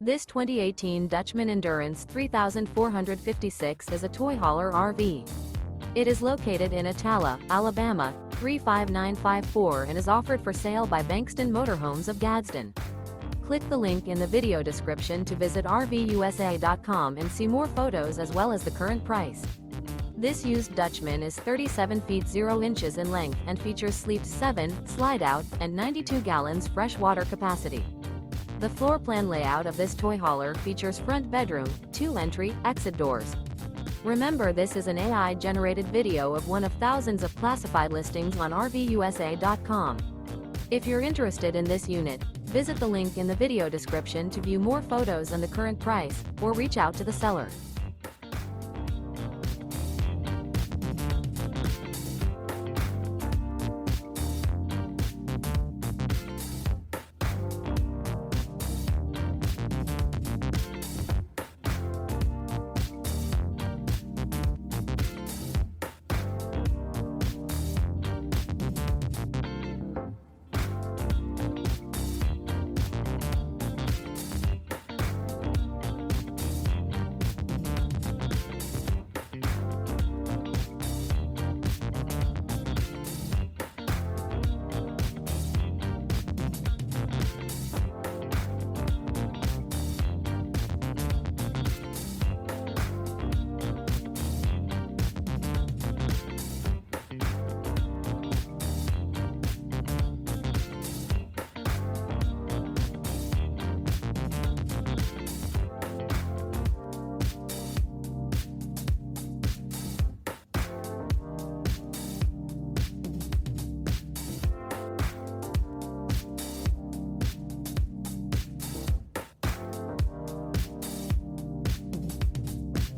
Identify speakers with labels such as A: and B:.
A: This 2018 Dutchmen Endurance 3456 is a toy hauler RV. It is located in Attalla, Alabama, 35954 and is offered for sale by Bankston Motorhomes of Gadsden. Click the link in the video description to visit RVUSA.com and see more photos as well as the current price. This used Dutchman is 37 feet 0 inches in length and features sleep 7, Slideout, and 92 gallons fresh water capacity. The floor plan layout of this toy hauler features front bedroom, 2 entry, exit doors. Remember, this is an AI-generated video of one of thousands of classified listings on RVUSA.com. If you're interested in this unit, visit the link in the video description to view more photos and the current price, or reach out to the seller.